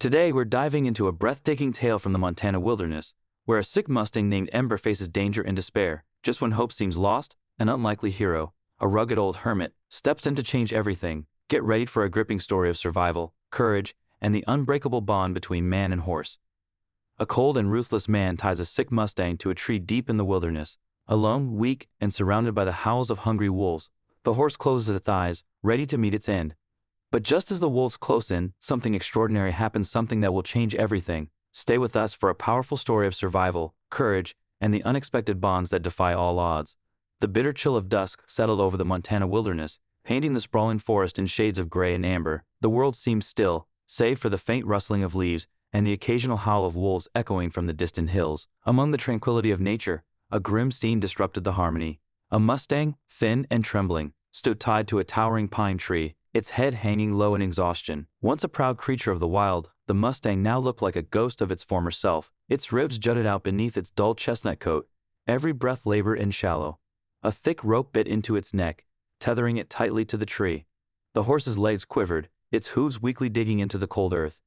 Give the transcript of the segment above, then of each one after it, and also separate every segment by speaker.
Speaker 1: Today we're diving into a breathtaking tale from the Montana wilderness, where a sick Mustang named Ember faces danger and despair. Just when hope seems lost, an unlikely hero, a rugged old hermit, steps in to change everything. Get ready for a gripping story of survival, courage, and the unbreakable bond between man and horse. A cold and ruthless man ties a sick Mustang to a tree deep in the wilderness. Alone, weak, and surrounded by the howls of hungry wolves, the horse closes its eyes, ready to meet its end. But just as the wolves close in, something extraordinary happens, something that will change everything. Stay with us for a powerful story of survival, courage, and the unexpected bonds that defy all odds. The bitter chill of dusk settled over the Montana wilderness, painting the sprawling forest in shades of gray and amber. The world seemed still, save for the faint rustling of leaves and the occasional howl of wolves echoing from the distant hills. Among the tranquility of nature, a grim scene disrupted the harmony. A Mustang, thin and trembling, stood tied to a towering pine tree, its head hanging low in exhaustion. Once a proud creature of the wild, the Mustang now looked like a ghost of its former self. Its ribs jutted out beneath its dull chestnut coat, every breath labored and shallow. A thick rope bit into its neck, tethering it tightly to the tree. The horse's legs quivered, its hooves weakly digging into the cold earth.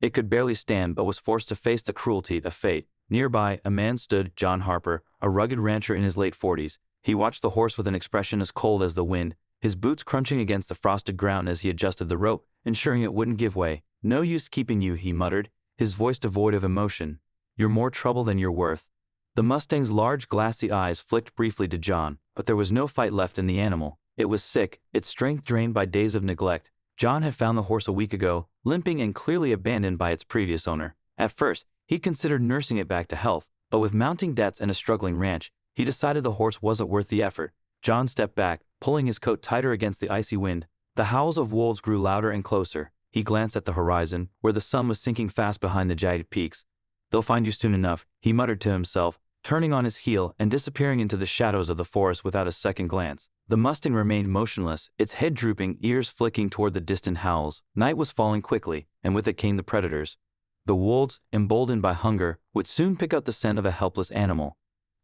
Speaker 1: It could barely stand but was forced to face the cruelty of fate. Nearby, a man stood, John Harper, a rugged rancher in his late 40s. He watched the horse with an expression as cold as the wind, his boots crunching against the frosted ground as he adjusted the rope, ensuring it wouldn't give way. "No use keeping you," he muttered, his voice devoid of emotion. "You're more trouble than you're worth." The Mustang's large glassy eyes flicked briefly to John, but there was no fight left in the animal. It was sick, its strength drained by days of neglect. John had found the horse a week ago, limping and clearly abandoned by its previous owner. At first, he considered nursing it back to health, but with mounting debts and a struggling ranch, he decided the horse wasn't worth the effort. John stepped back, pulling his coat tighter against the icy wind. The howls of wolves grew louder and closer. He glanced at the horizon, where the sun was sinking fast behind the jagged peaks. "They'll find you soon enough," he muttered to himself, turning on his heel and disappearing into the shadows of the forest without a second glance. The Mustang remained motionless, its head drooping, ears flicking toward the distant howls. Night was falling quickly, and with it came the predators. The wolves, emboldened by hunger, would soon pick out the scent of a helpless animal.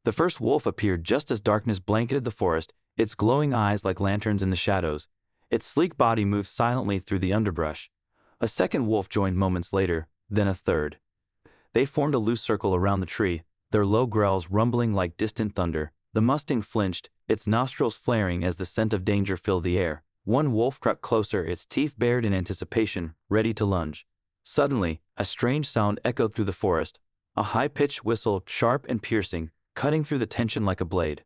Speaker 1: The first wolf appeared just as darkness blanketed the forest, its glowing eyes like lanterns in the shadows. Its sleek body moved silently through the underbrush. A second wolf joined moments later, then a third. They formed a loose circle around the tree, their low growls rumbling like distant thunder. The Mustang flinched, its nostrils flaring as the scent of danger filled the air. One wolf crept closer, its teeth bared in anticipation, ready to lunge. Suddenly, a strange sound echoed through the forest, a high-pitched whistle, sharp and piercing, cutting through the tension like a blade.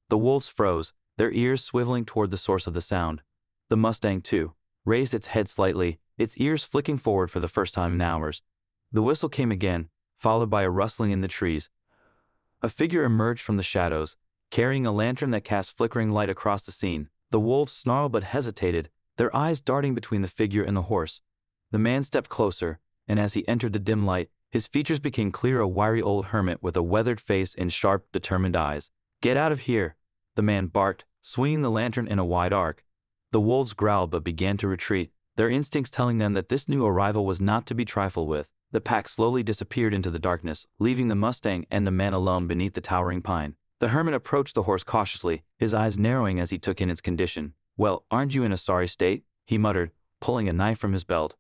Speaker 1: The wolves froze, their ears swiveling toward the source of the sound. The Mustang, too, raised its head slightly, its ears flicking forward for the first time in hours. The whistle came again, followed by a rustling in the trees. A figure emerged from the shadows, carrying a lantern that cast flickering light across the scene. The wolves snarled but hesitated, their eyes darting between the figure and the horse. The man stepped closer, and as he entered the dim light, his features became clear, a wiry old hermit with a weathered face and sharp, determined eyes. "Get out of here," the man barked, swinging the lantern in a wide arc. The wolves growled but began to retreat, their instincts telling them that this new arrival was not to be trifled with. The pack slowly disappeared into the darkness, leaving the Mustang and the man alone beneath the towering pine. The hermit approached the horse cautiously, his eyes narrowing as he took in its condition. "Well, aren't you in a sorry state?" he muttered, pulling a knife from his belt.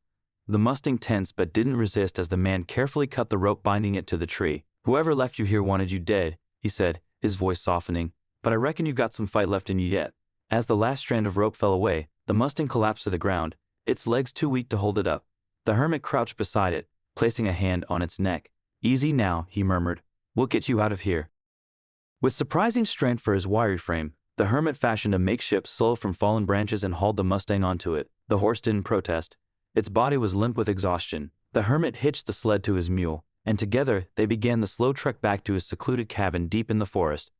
Speaker 1: The Mustang tensed but didn't resist as the man carefully cut the rope binding it to the tree. "Whoever left you here wanted you dead," he said, his voice softening. "But I reckon you've got some fight left in you yet." As the last strand of rope fell away, the Mustang collapsed to the ground, its legs too weak to hold it up. The hermit crouched beside it, placing a hand on its neck. "Easy now," he murmured. "We'll get you out of here." With surprising strength for his wiry frame, the hermit fashioned a makeshift slough from fallen branches and hauled the Mustang onto it. The horse didn't protest. Its body was limp with exhaustion. The hermit hitched the sled to his mule, and together they began the slow trek back to his secluded cabin deep in the forest.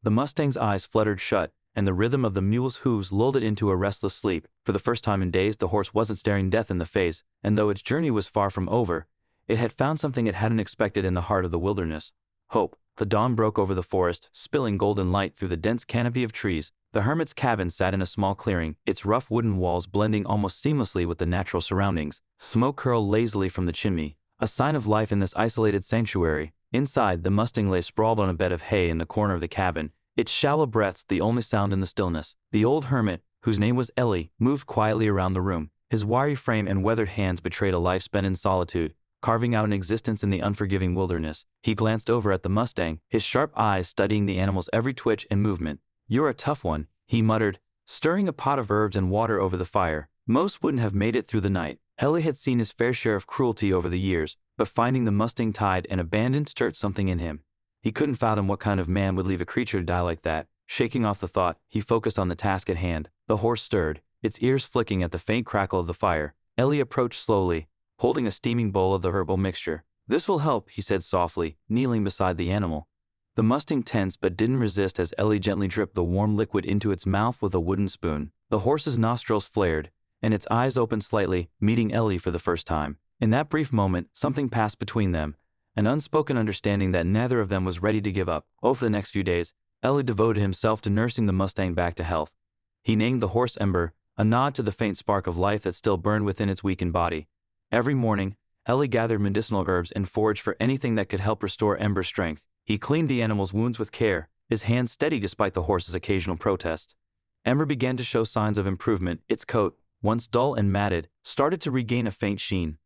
Speaker 1: The Mustang's eyes fluttered shut, and the rhythm of the mule's hooves lulled it into a restless sleep. For the first time in days, the horse wasn't staring death in the face, and though its journey was far from over, it had found something it hadn't expected in the heart of the wilderness: hope. The dawn broke over the forest, spilling golden light through the dense canopy of trees. The hermit's cabin sat in a small clearing, its rough wooden walls blending almost seamlessly with the natural surroundings. Smoke curled lazily from the chimney, a sign of life in this isolated sanctuary. Inside, the Mustang lay sprawled on a bed of hay in the corner of the cabin, its shallow breaths the only sound in the stillness. The old hermit, whose name was Ellie, moved quietly around the room. His wiry frame and weathered hands betrayed a life spent in solitude. carving out an existence in the unforgiving wilderness. He glanced over at the Mustang, his sharp eyes studying the animal's every twitch and movement. "You're a tough one," he muttered, stirring a pot of herbs and water over the fire. Most wouldn't have made it through the night. Ellie had seen his fair share of cruelty over the years, but finding the Mustang tied and abandoned stirred something in him. He couldn't fathom what kind of man would leave a creature to die like that. Shaking off the thought, he focused on the task at hand. The horse stirred, its ears flicking at the faint crackle of the fire. Ellie approached slowly, holding a steaming bowl of the herbal mixture. "This will help," he said softly, kneeling beside the animal. The Mustang tensed but didn't resist as Ellie gently dripped the warm liquid into its mouth with a wooden spoon. The horse's nostrils flared, and its eyes opened slightly, meeting Ellie for the first time. In that brief moment, something passed between them, an unspoken understanding that neither of them was ready to give up. Over the next few days, Ellie devoted himself to nursing the Mustang back to health. He named the horse Ember, a nod to the faint spark of life that still burned within its weakened body. Every morning, Ellie gathered medicinal herbs and foraged for anything that could help restore Ember's strength. He cleaned the animal's wounds with care, his hands steady despite the horse's occasional protests. Ember began to show signs of improvement. Its coat, once dull and matted, started to regain a faint sheen.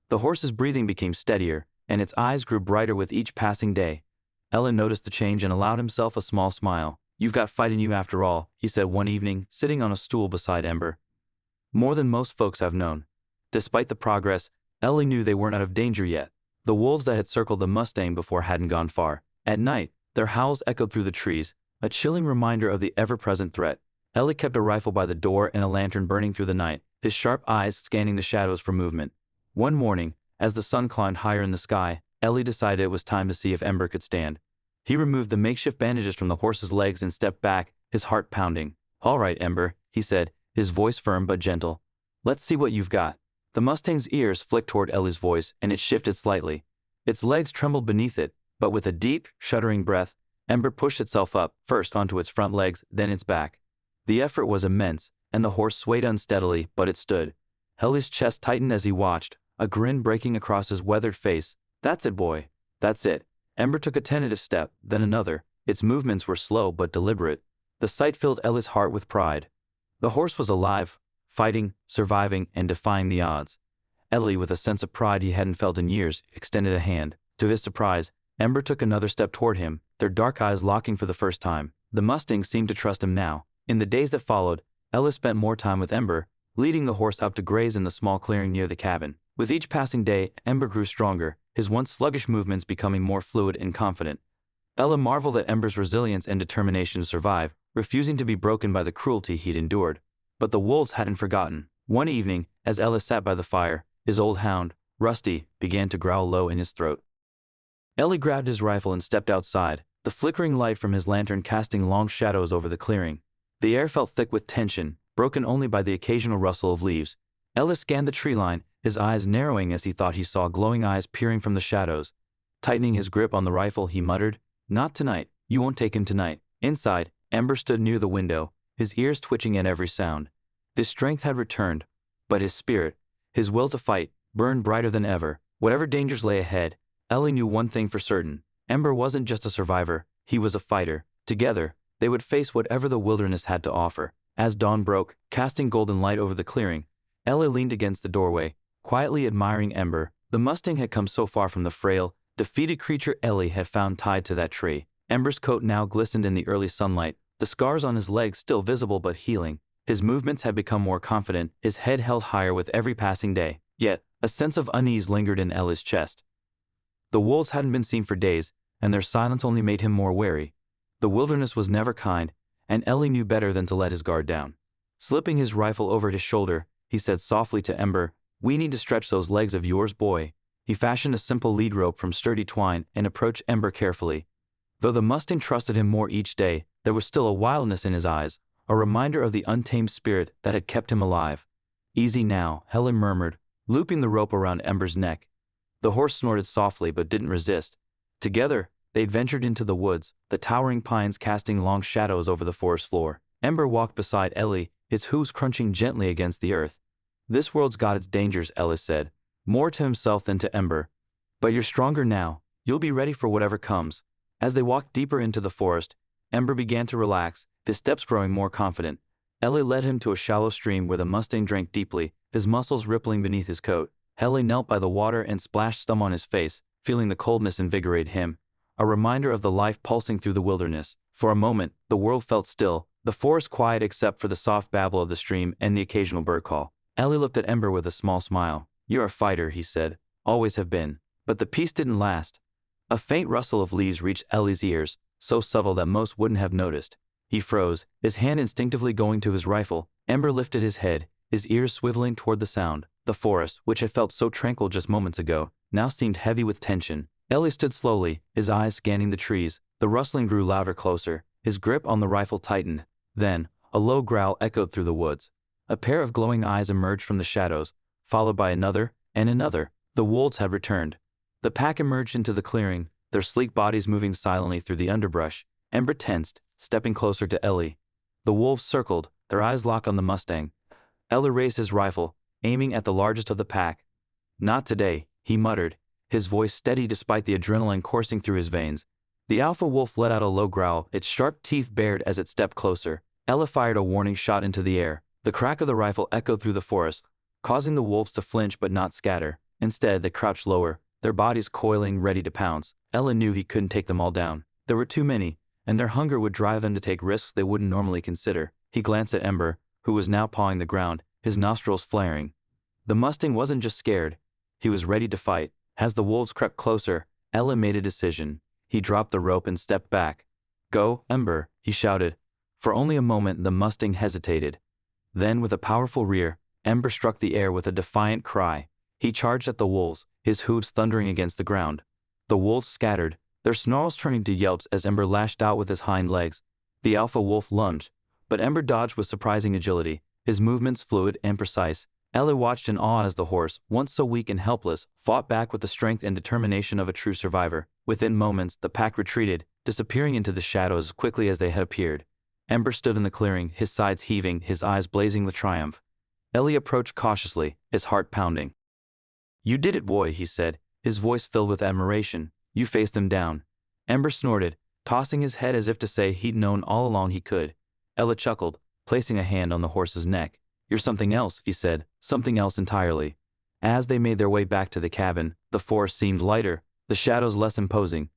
Speaker 1: The horse's breathing became steadier, and its eyes grew brighter with each passing day. Ellen noticed the change and allowed himself a small smile. "You've got fight in you after all," he said one evening, sitting on a stool beside Ember. "More than most folks have known." Despite the progress, Ellie knew they weren't out of danger yet. The wolves that had circled the Mustang before hadn't gone far. At night, their howls echoed through the trees, a chilling reminder of the ever-present threat. Ellie kept a rifle by the door and a lantern burning through the night, his sharp eyes scanning the shadows for movement. One morning, as the sun climbed higher in the sky, Ellie decided it was time to see if Ember could stand. He removed the makeshift bandages from the horse's legs and stepped back, his heart pounding. "All right, Ember," he said, his voice firm but gentle. "Let's see what you've got." The Mustang's ears flicked toward Ellie's voice, and it shifted slightly. Its legs trembled beneath it, but with a deep, shuddering breath, Ember pushed itself up, first onto its front legs, then its back. The effort was immense, and the horse swayed unsteadily, but it stood. Ellie's chest tightened as he watched, a grin breaking across his weathered face. "That's it, boy. That's it." Ember took a tentative step, then another. Its movements were slow but deliberate. The sight filled Ellie's heart with pride. The horse was alive, fighting, surviving, and defying the odds. Ellie, with a sense of pride he hadn't felt in years, extended a hand. To his surprise, Ember took another step toward him, their dark eyes locking for the first time. The Mustang seemed to trust him now. In the days that followed, Ellie spent more time with Ember, leading the horse up to graze in the small clearing near the cabin. With each passing day, Ember grew stronger, his once sluggish movements becoming more fluid and confident. Ella marveled at Ember's resilience and determination to survive, refusing to be broken by the cruelty he'd endured. But the wolves hadn't forgotten. One evening, as Ella sat by the fire, his old hound, Rusty, began to growl low in his throat. Ellie grabbed his rifle and stepped outside, the flickering light from his lantern casting long shadows over the clearing. The air felt thick with tension, broken only by the occasional rustle of leaves. Ellis scanned the tree line, his eyes narrowing as he thought he saw glowing eyes peering from the shadows. Tightening his grip on the rifle, he muttered, "Not tonight. You won't take him tonight." Inside, Ember stood near the window, his ears twitching at every sound. His strength had returned, but his spirit, his will to fight, burned brighter than ever. Whatever dangers lay ahead, Ellie knew one thing for certain. Ember wasn't just a survivor, he was a fighter. Together, they would face whatever the wilderness had to offer. As dawn broke, casting golden light over the clearing, Ellie leaned against the doorway, quietly admiring Ember. The Mustang had come so far from the frail, defeated creature Ellie had found tied to that tree. Ember's coat now glistened in the early sunlight, the scars on his legs still visible but healing. His movements had become more confident, his head held higher with every passing day. Yet, a sense of unease lingered in Ellie's chest. The wolves hadn't been seen for days, and their silence only made him more wary. The wilderness was never kind, and Ellie knew better than to let his guard down. Slipping his rifle over his shoulder, he said softly to Ember, "We need to stretch those legs of yours, boy." He fashioned a simple lead rope from sturdy twine and approached Ember carefully. Though the Mustang trusted him more each day, there was still a wildness in his eyes, a reminder of the untamed spirit that had kept him alive. "Easy now," Helen murmured, looping the rope around Ember's neck. The horse snorted softly but didn't resist. Together, they ventured into the woods, the towering pines casting long shadows over the forest floor. Ember walked beside Ellie, his hooves crunching gently against the earth. "This world's got its dangers," Ellis said, more to himself than to Ember. "But you're stronger now. You'll be ready for whatever comes." As they walked deeper into the forest, Ember began to relax, his steps growing more confident. Ellie led him to a shallow stream where the Mustang drank deeply, his muscles rippling beneath his coat. Ellie knelt by the water and splashed some on his face, feeling the coldness invigorate him, a reminder of the life pulsing through the wilderness. For a moment, the world felt still, the forest quiet except for the soft babble of the stream and the occasional bird call. Ellie looked at Ember with a small smile. "You're a fighter," he said. "Always have been." But the peace didn't last. A faint rustle of leaves reached Ellie's ears, so subtle that most wouldn't have noticed. He froze, his hand instinctively going to his rifle. Ember lifted his head, his ears swiveling toward the sound. The forest, which had felt so tranquil just moments ago, now seemed heavy with tension. Ellie stood slowly, his eyes scanning the trees. The rustling grew louder, closer. His grip on the rifle tightened. Then, a low growl echoed through the woods. A pair of glowing eyes emerged from the shadows, followed by another, and another. The wolves had returned. The pack emerged into the clearing, their sleek bodies moving silently through the underbrush. Ember tensed, stepping closer to Ellie. The wolves circled, their eyes locked on the Mustang. Ellie raised his rifle, aiming at the largest of the pack. "Not today," he muttered, his voice steady despite the adrenaline coursing through his veins. The alpha wolf let out a low growl, its sharp teeth bared as it stepped closer. Ella fired a warning shot into the air. The crack of the rifle echoed through the forest, causing the wolves to flinch but not scatter. Instead, they crouched lower, their bodies coiling, ready to pounce. Ella knew he couldn't take them all down. There were too many, and their hunger would drive them to take risks they wouldn't normally consider. He glanced at Ember, who was now pawing the ground, his nostrils flaring. The Mustang wasn't just scared. He was ready to fight. As the wolves crept closer, Ella made a decision. He dropped the rope and stepped back. "Go, Ember," he shouted. For only a moment the Mustang hesitated. Then, with a powerful rear, Ember struck the air with a defiant cry. He charged at the wolves, his hooves thundering against the ground. The wolves scattered, their snarls turning to yelps as Ember lashed out with his hind legs. The alpha wolf lunged, but Ember dodged with surprising agility, his movements fluid and precise. Ellie watched in awe as the horse, once so weak and helpless, fought back with the strength and determination of a true survivor. Within moments, the pack retreated, disappearing into the shadows as quickly as they had appeared. Ember stood in the clearing, his sides heaving, his eyes blazing with triumph. Ellie approached cautiously, his heart pounding. "You did it, boy," he said, his voice filled with admiration. "You faced him down." Ember snorted, tossing his head as if to say he'd known all along he could. Ella chuckled, placing a hand on the horse's neck. "You're something else," he said, "something else entirely." As they made their way back to the cabin, the forest seemed lighter, the shadows less imposing.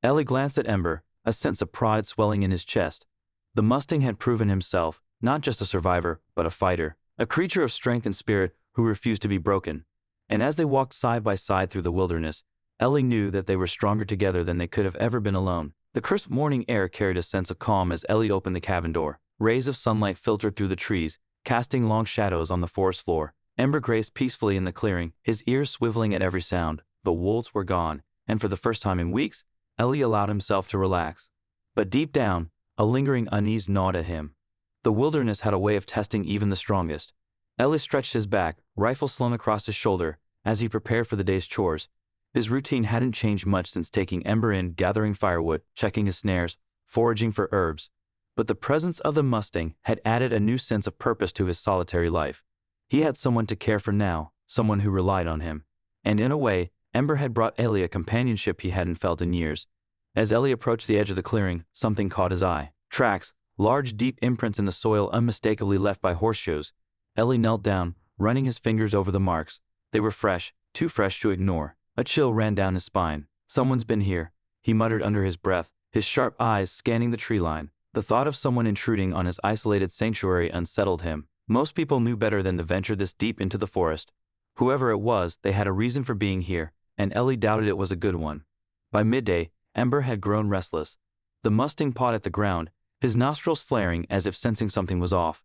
Speaker 1: Ellie glanced at Ember, a sense of pride swelling in his chest. The Mustang had proven himself, not just a survivor, but a fighter, a creature of strength and spirit who refused to be broken. And as they walked side by side through the wilderness, Ellie knew that they were stronger together than they could have ever been alone. The crisp morning air carried a sense of calm as Ellie opened the cabin door. Rays of sunlight filtered through the trees, casting long shadows on the forest floor. Ember grazed peacefully in the clearing, his ears swiveling at every sound. The wolves were gone, and for the first time in weeks, Ellie allowed himself to relax. But deep down, a lingering unease gnawed at him. The wilderness had a way of testing even the strongest. Ellie stretched his back, rifle slung across his shoulder, as he prepared for the day's chores. His routine hadn't changed much since taking Ember in, gathering firewood, checking his snares, foraging for herbs. But the presence of the Mustang had added a new sense of purpose to his solitary life. He had someone to care for now, someone who relied on him. And in a way, Ember had brought Ellie a companionship he hadn't felt in years. As Ellie approached the edge of the clearing, something caught his eye. Tracks, large deep imprints in the soil unmistakably left by horseshoes. Ellie knelt down, running his fingers over the marks. They were fresh, too fresh to ignore. A chill ran down his spine. "Someone's been here," he muttered under his breath, his sharp eyes scanning the tree line. The thought of someone intruding on his isolated sanctuary unsettled him. Most people knew better than to venture this deep into the forest. Whoever it was, they had a reason for being here, and Ellie doubted it was a good one. By midday, Ember had grown restless. The Mustang pawed at the ground, his nostrils flaring as if sensing something was off.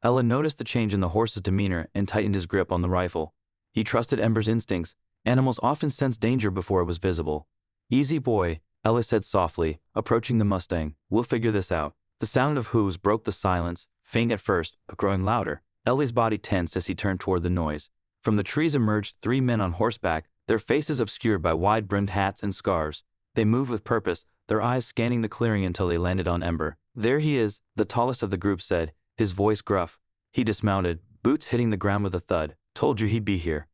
Speaker 1: Ella noticed the change in the horse's demeanor and tightened his grip on the rifle. He trusted Ember's instincts. Animals often sensed danger before it was visible. "Easy, boy," Ella said softly, approaching the Mustang. "We'll figure this out." The sound of hooves broke the silence, faint at first, but growing louder. Ellie's body tensed as he turned toward the noise. From the trees emerged 3 men on horseback, their faces obscured by wide-brimmed hats and scarves. They moved with purpose, their eyes scanning the clearing until they landed on Ember. "There he is," the tallest of the group said, his voice gruff. He dismounted, boots hitting the ground with a thud. "Told you he'd be here."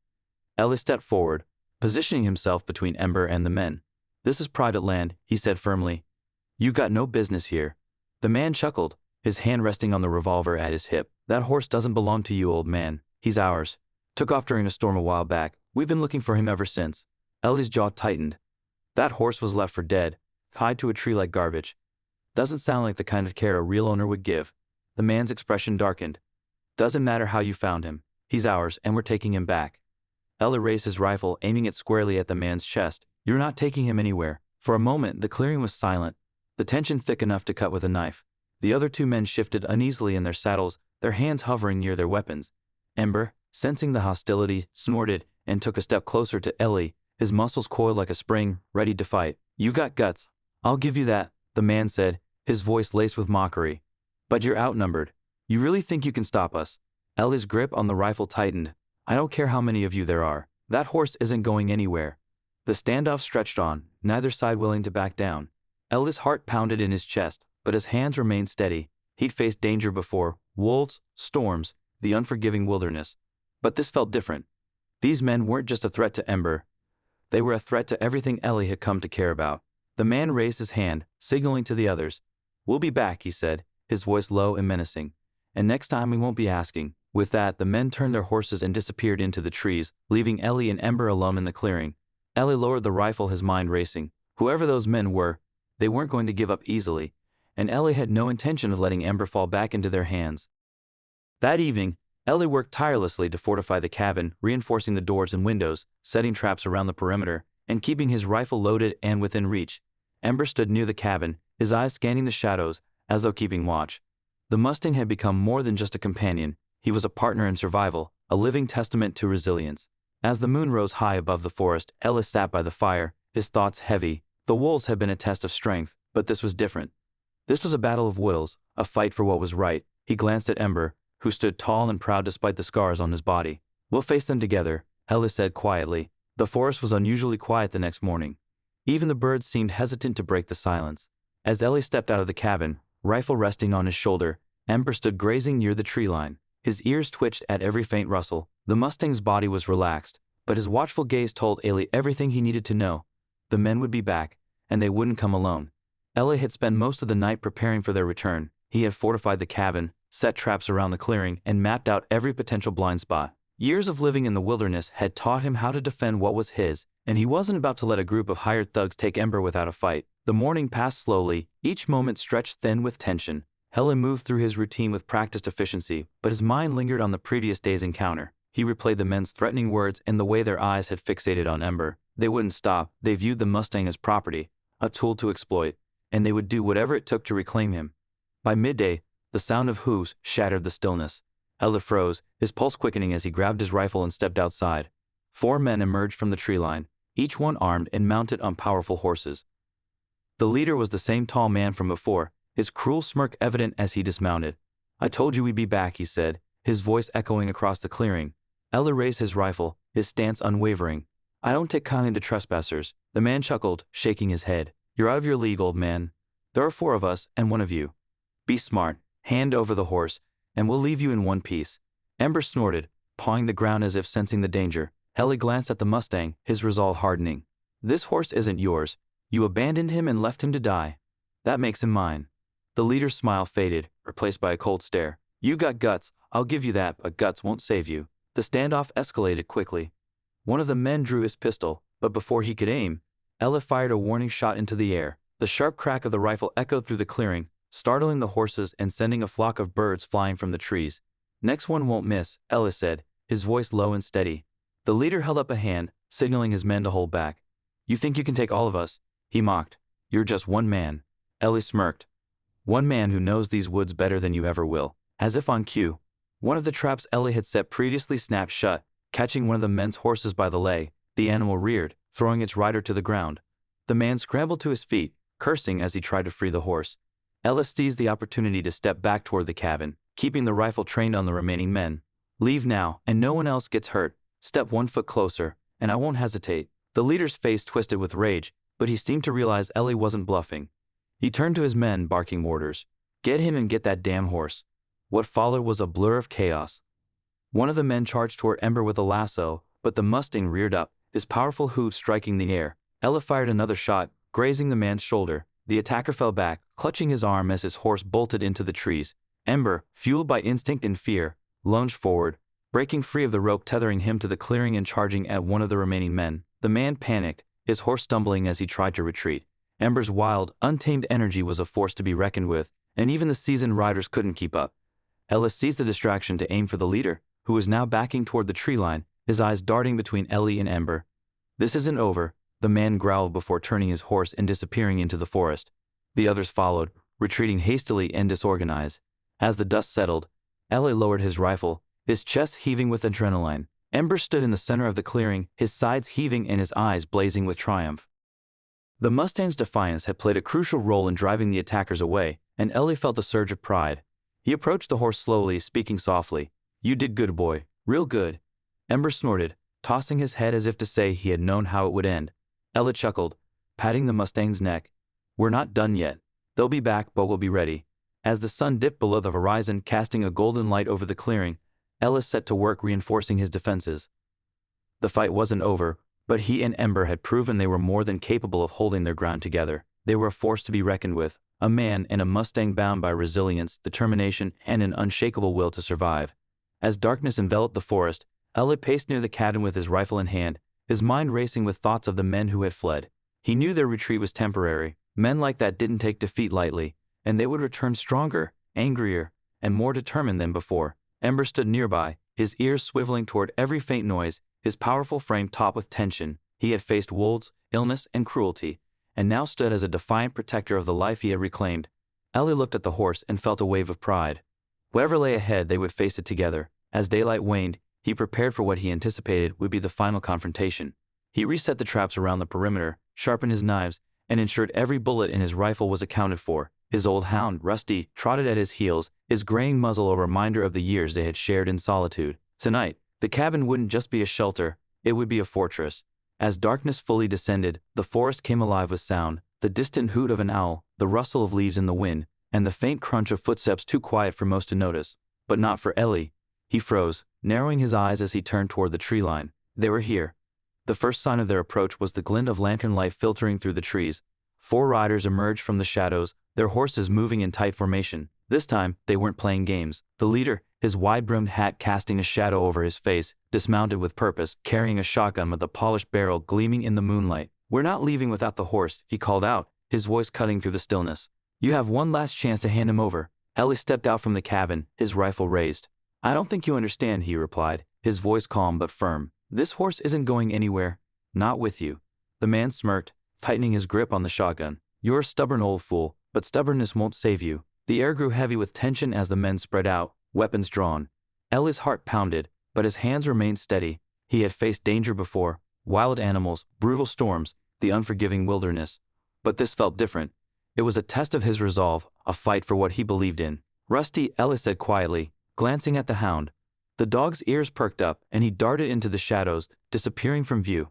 Speaker 1: Ellie stepped forward, positioning himself between Ember and the men. "This is private land," he said firmly. "You got no business here." The man chuckled, his hand resting on the revolver at his hip. "That horse doesn't belong to you, old man. He's ours." Took off during a storm a while back. We've been looking for him ever since. Ellie's jaw tightened. That horse was left for dead, tied to a tree like garbage. Doesn't sound like the kind of care a real owner would give. The man's expression darkened. Doesn't matter how you found him. He's ours, and we're taking him back. Ellie raised his rifle, aiming it squarely at the man's chest. You're not taking him anywhere. For a moment, the clearing was silent, the tension thick enough to cut with a knife. The other two men shifted uneasily in their saddles, their hands hovering near their weapons. Ember, sensing the hostility, snorted and took a step closer to Ellie, his muscles coiled like a spring, ready to fight. You've got guts. I'll give you that, the man said, his voice laced with mockery. But you're outnumbered. You really think you can stop us? Ellie's grip on the rifle tightened. I don't care how many of you there are. That horse isn't going anywhere. The standoff stretched on, neither side willing to back down. Ellie's heart pounded in his chest, but his hands remained steady. He'd faced danger before, wolves, storms, the unforgiving wilderness. But this felt different. These men weren't just a threat to Ember. They were a threat to everything Ellie had come to care about. The man raised his hand, signaling to the others. We'll be back, he said, his voice low and menacing. And next time we won't be asking. With that, the men turned their horses and disappeared into the trees, leaving Ellie and Ember alone in the clearing. Ellie lowered the rifle, his mind racing. Whoever those men were, they weren't going to give up easily, and Ellie had no intention of letting Ember fall back into their hands. That evening, Ellie worked tirelessly to fortify the cabin, reinforcing the doors and windows, setting traps around the perimeter, and keeping his rifle loaded and within reach. Ember stood near the cabin, his eyes scanning the shadows, as though keeping watch. The Mustang had become more than just a companion. He was a partner in survival, a living testament to resilience. As the moon rose high above the forest, Ellis sat by the fire, his thoughts heavy. The wolves had been a test of strength, but this was different. This was a battle of wills, a fight for what was right. He glanced at Ember, who stood tall and proud despite the scars on his body. We'll face them together, Ellis said quietly. The forest was unusually quiet the next morning. Even the birds seemed hesitant to break the silence. As Ellie stepped out of the cabin, rifle resting on his shoulder, Ember stood grazing near the tree line. His ears twitched at every faint rustle. The Mustang's body was relaxed, but his watchful gaze told Ellie everything he needed to know. The men would be back, and they wouldn't come alone. Ellie had spent most of the night preparing for their return. He had fortified the cabin, set traps around the clearing, and mapped out every potential blind spot. Years of living in the wilderness had taught him how to defend what was his, and he wasn't about to let a group of hired thugs take Ember without a fight. The morning passed slowly, each moment stretched thin with tension. Ellie moved through his routine with practiced efficiency, but his mind lingered on the previous day's encounter. He replayed the men's threatening words and the way their eyes had fixated on Ember. They wouldn't stop. They viewed the Mustang as property, a tool to exploit, and they would do whatever it took to reclaim him. By midday, the sound of hooves shattered the stillness. Ellie froze, his pulse quickening as he grabbed his rifle and stepped outside. 4 men emerged from the tree line, each one armed and mounted on powerful horses. The leader was the same tall man from before, his cruel smirk evident as he dismounted. I told you we'd be back, he said, his voice echoing across the clearing. Ellie raised his rifle, his stance unwavering. I don't take kindly to trespassers. The man chuckled, shaking his head. You're out of your league, old man. There are 4 of us and 1 of you. Be smart, hand over the horse, and we'll leave you in one piece. Ember snorted, pawing the ground as if sensing the danger. Ellie glanced at the Mustang, his resolve hardening. This horse isn't yours. You abandoned him and left him to die. That makes him mine. The leader's smile faded, replaced by a cold stare. You got guts, I'll give you that, but guts won't save you. The standoff escalated quickly. One of the men drew his pistol, but before he could aim, Ella fired a warning shot into the air. The sharp crack of the rifle echoed through the clearing, startling the horses and sending a flock of birds flying from the trees. Next one won't miss, Ella said, his voice low and steady. The leader held up a hand, signaling his men to hold back. You think you can take all of us? He mocked. You're just one man. Ellie smirked. One man who knows these woods better than you ever will. As if on cue, one of the traps Ellie had set previously snapped shut, catching one of the men's horses by the leg. The animal reared, throwing its rider to the ground. The man scrambled to his feet, cursing as he tried to free the horse. Ellis seized the opportunity to step back toward the cabin, keeping the rifle trained on the remaining men. Leave now, and no one else gets hurt. Step 1 foot closer, and I won't hesitate. The leader's face twisted with rage, but he seemed to realize Ellie wasn't bluffing. He turned to his men, barking orders. Get him and get that damn horse. What followed was a blur of chaos. One of the men charged toward Ember with a lasso, but the Mustang reared up, his powerful hooves striking the air. Ella fired another shot, grazing the man's shoulder. The attacker fell back, clutching his arm as his horse bolted into the trees. Ember, fueled by instinct and fear, lunged forward, breaking free of the rope tethering him to the clearing and charging at one of the remaining men. The man panicked, his horse stumbling as he tried to retreat. Ember's wild, untamed energy was a force to be reckoned with, and even the seasoned riders couldn't keep up. Ellis seized the distraction to aim for the leader, who was now backing toward the tree line, his eyes darting between Ellie and Ember. "This isn't over," the man growled before turning his horse and disappearing into the forest. The others followed, retreating hastily and disorganized. As the dust settled, Ellie lowered his rifle, his chest heaving with adrenaline. Ember stood in the center of the clearing, his sides heaving and his eyes blazing with triumph. The Mustang's defiance had played a crucial role in driving the attackers away, and Ellie felt a surge of pride. He approached the horse slowly, speaking softly. "You did good, boy. Real good." Ember snorted, tossing his head as if to say he had known how it would end. Ellie chuckled, patting the Mustang's neck. "We're not done yet. They'll be back, but we'll be ready." As the sun dipped below the horizon, casting a golden light over the clearing, Ellis set to work reinforcing his defenses. The fight wasn't over, but he and Ember had proven they were more than capable of holding their ground together. They were a force to be reckoned with, a man and a Mustang bound by resilience, determination, and an unshakable will to survive. As darkness enveloped the forest, Elliot paced near the cabin with his rifle in hand, his mind racing with thoughts of the men who had fled. He knew their retreat was temporary. Men like that didn't take defeat lightly, and they would return stronger, angrier, and more determined than before. Ember stood nearby, his ears swiveling toward every faint noise, his powerful frame taut with tension. He had faced wolves, illness, and cruelty, and now stood as a defiant protector of the life he had reclaimed. Ellie looked at the horse and felt a wave of pride. Whatever lay ahead, they would face it together. As daylight waned, he prepared for what he anticipated would be the final confrontation. He reset the traps around the perimeter, sharpened his knives, and ensured every bullet in his rifle was accounted for. His old hound, Rusty, trotted at his heels, his graying muzzle a reminder of the years they had shared in solitude. Tonight, the cabin wouldn't just be a shelter, it would be a fortress. As darkness fully descended, the forest came alive with sound, the distant hoot of an owl, the rustle of leaves in the wind, and the faint crunch of footsteps too quiet for most to notice. But not for Ellie. He froze, narrowing his eyes as he turned toward the tree line. They were here. The first sign of their approach was the glint of lantern light filtering through the trees. 4 riders emerged from the shadows, their horses moving in tight formation. This time, they weren't playing games. The leader, his wide-brimmed hat casting a shadow over his face, dismounted with purpose, carrying a shotgun with a polished barrel gleaming in the moonlight. "We're not leaving without the horse," he called out, his voice cutting through the stillness. "You have one last chance to hand him over." Ellie stepped out from the cabin, his rifle raised. "I don't think you understand," he replied, his voice calm but firm. "This horse isn't going anywhere. Not with you." The man smirked, tightening his grip on the shotgun. "You're a stubborn old fool, but stubbornness won't save you." The air grew heavy with tension as the men spread out, weapons drawn. Ellie's heart pounded, but his hands remained steady. He had faced danger before, wild animals, brutal storms, the unforgiving wilderness. But this felt different. It was a test of his resolve, a fight for what he believed in. "Rusty," Ellie said quietly, glancing at the hound. The dog's ears perked up, and he darted into the shadows, disappearing from view.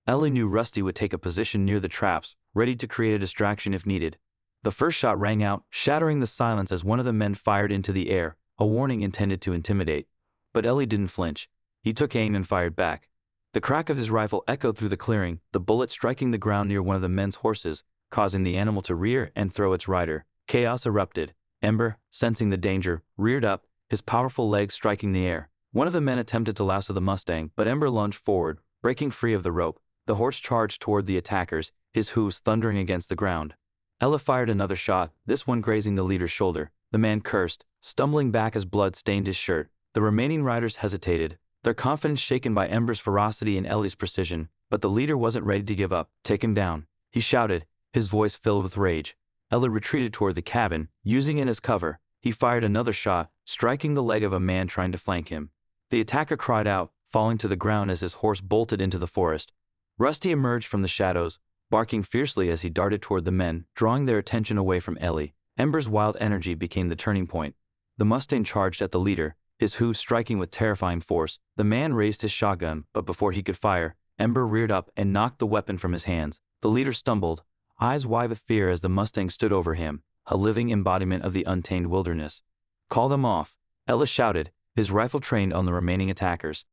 Speaker 1: Ellie knew Rusty would take a position near the traps, ready to create a distraction if needed. The first shot rang out, shattering the silence as one of the men fired into the air, a warning intended to intimidate. But Ellie didn't flinch. He took aim and fired back. The crack of his rifle echoed through the clearing, the bullet striking the ground near one of the men's horses, causing the animal to rear and throw its rider. Chaos erupted. Ember, sensing the danger, reared up, his powerful legs striking the air. One of the men attempted to lasso the Mustang, but Ember lunged forward, breaking free of the rope. The horse charged toward the attackers, his hooves thundering against the ground. Ella fired another shot, this one grazing the leader's shoulder. The man cursed, stumbling back as blood stained his shirt. The remaining riders hesitated, their confidence shaken by Ember's ferocity and Ellie's precision. But the leader wasn't ready to give up. "Take him down," he shouted, his voice filled with rage. Ella retreated toward the cabin, using it as cover. He fired another shot, striking the leg of a man trying to flank him. The attacker cried out, falling to the ground as his horse bolted into the forest. Rusty emerged from the shadows, barking fiercely as he darted toward the men, drawing their attention away from Ellie. Ember's wild energy became the turning point. The Mustang charged at the leader, his hooves striking with terrifying force. The man raised his shotgun, but before he could fire, Ember reared up and knocked the weapon from his hands. The leader stumbled, eyes wide with fear as the Mustang stood over him, a living embodiment of the untamed wilderness. "Call them off," Ellis shouted, his rifle trained on the remaining attackers.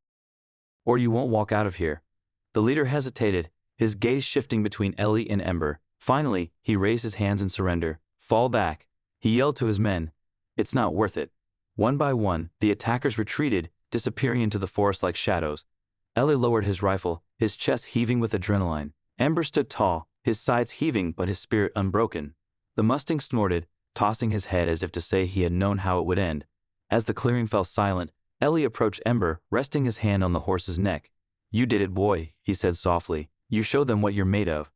Speaker 1: "Or you won't walk out of here." The leader hesitated, his gaze shifting between Ellie and Ember. Finally, he raised his hands in surrender. "Fall back," he yelled to his men. "It's not worth it." One by one, the attackers retreated, disappearing into the forest like shadows. Ellie lowered his rifle, his chest heaving with adrenaline. Ember stood tall, his sides heaving but his spirit unbroken. The Mustang snorted, tossing his head as if to say he had known how it would end. As the clearing fell silent, Ellie approached Ember, resting his hand on the horse's neck. "You did it, boy," he said softly. "You show them what you're made of."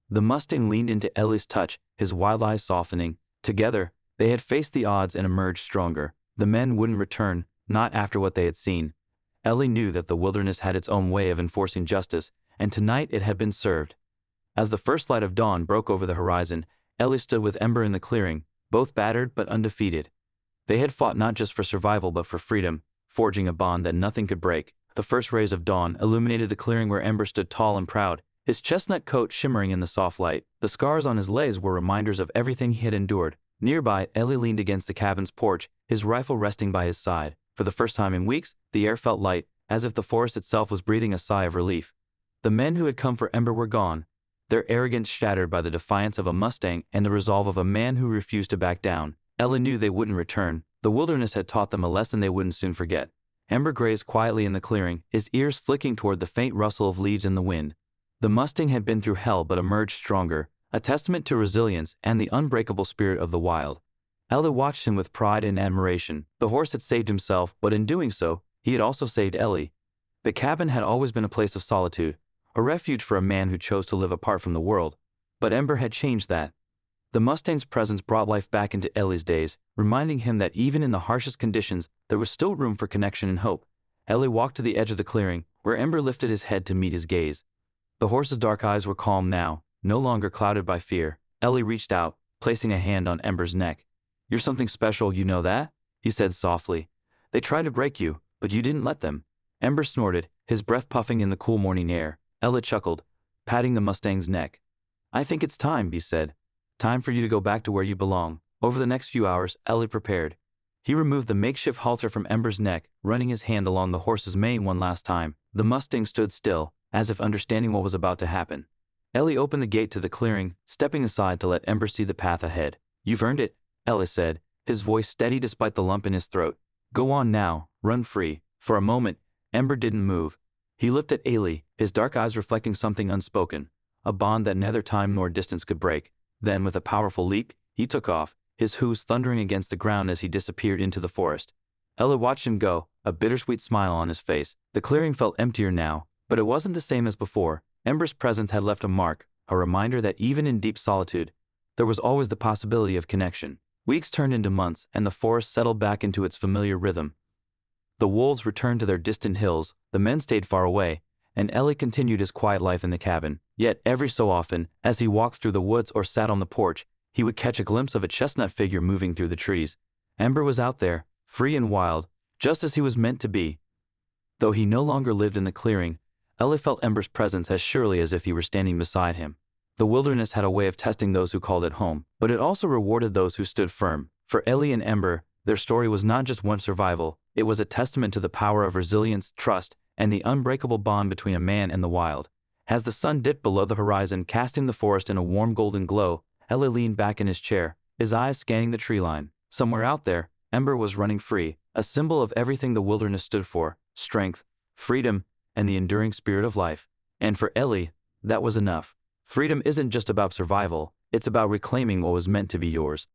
Speaker 1: The Mustang leaned into Ellie's touch, his wild eyes softening. Together, they had faced the odds and emerged stronger. The men wouldn't return, not after what they had seen. Ellie knew that the wilderness had its own way of enforcing justice, and tonight it had been served. As the first light of dawn broke over the horizon, Ellie stood with Ember in the clearing, both battered but undefeated. They had fought not just for survival but for freedom, forging a bond that nothing could break. The first rays of dawn illuminated the clearing where Ember stood tall and proud, his chestnut coat shimmering in the soft light. The scars on his legs were reminders of everything he had endured. Nearby, Ellie leaned against the cabin's porch, his rifle resting by his side. For the first time in weeks, the air felt light, as if the forest itself was breathing a sigh of relief. The men who had come for Ember were gone, their arrogance shattered by the defiance of a Mustang and the resolve of a man who refused to back down. Ellie knew they wouldn't return. The wilderness had taught them a lesson they wouldn't soon forget. Ember grazed quietly in the clearing, his ears flicking toward the faint rustle of leaves in the wind. The Mustang had been through hell but emerged stronger, a testament to resilience and the unbreakable spirit of the wild. Ellie watched him with pride and admiration. The horse had saved himself, but in doing so, he had also saved Ellie. The cabin had always been a place of solitude, a refuge for a man who chose to live apart from the world. But Ember had changed that. The Mustang's presence brought life back into Ellie's days, reminding him that even in the harshest conditions, there was still room for connection and hope. Ellie walked to the edge of the clearing, where Ember lifted his head to meet his gaze. The horse's dark eyes were calm now, no longer clouded by fear. Ellie reached out, placing a hand on Ember's neck. "You're something special, you know that?" he said softly. "They tried to break you, but you didn't let them." Ember snorted, his breath puffing in the cool morning air. Ellie chuckled, patting the Mustang's neck. "I think it's time," he said. "Time for you to go back to where you belong." Over the next few hours, Ellie prepared. He removed the makeshift halter from Ember's neck, running his hand along the horse's mane one last time. The Mustang stood still, as if understanding what was about to happen. Ellie opened the gate to the clearing, stepping aside to let Ember see the path ahead. "You've earned it," Ellie said, his voice steady despite the lump in his throat. "Go on now, run free." For a moment, Ember didn't move. He looked at Ellie, his dark eyes reflecting something unspoken, a bond that neither time nor distance could break. Then, with a powerful leap, he took off, his hooves thundering against the ground as he disappeared into the forest. Ellie watched him go, a bittersweet smile on his face. The clearing felt emptier now, but it wasn't the same as before. Ember's presence had left a mark, a reminder that even in deep solitude, there was always the possibility of connection. Weeks turned into months, and the forest settled back into its familiar rhythm. The wolves returned to their distant hills, the men stayed far away, and Ellie continued his quiet life in the cabin. Yet every so often, as he walked through the woods or sat on the porch, he would catch a glimpse of a chestnut figure moving through the trees. Ember was out there, free and wild, just as he was meant to be. Though he no longer lived in the clearing, Ellie felt Ember's presence as surely as if he were standing beside him. The wilderness had a way of testing those who called it home, but it also rewarded those who stood firm. For Ellie and Ember, their story was not just one survival, it was a testament to the power of resilience, trust, and the unbreakable bond between a man and the wild. As the sun dipped below the horizon, casting the forest in a warm golden glow, Ellie leaned back in his chair, his eyes scanning the tree line. Somewhere out there, Ember was running free, a symbol of everything the wilderness stood for: strength, freedom, and the enduring spirit of life. And for Ellie, that was enough. Freedom isn't just about survival, it's about reclaiming what was meant to be yours.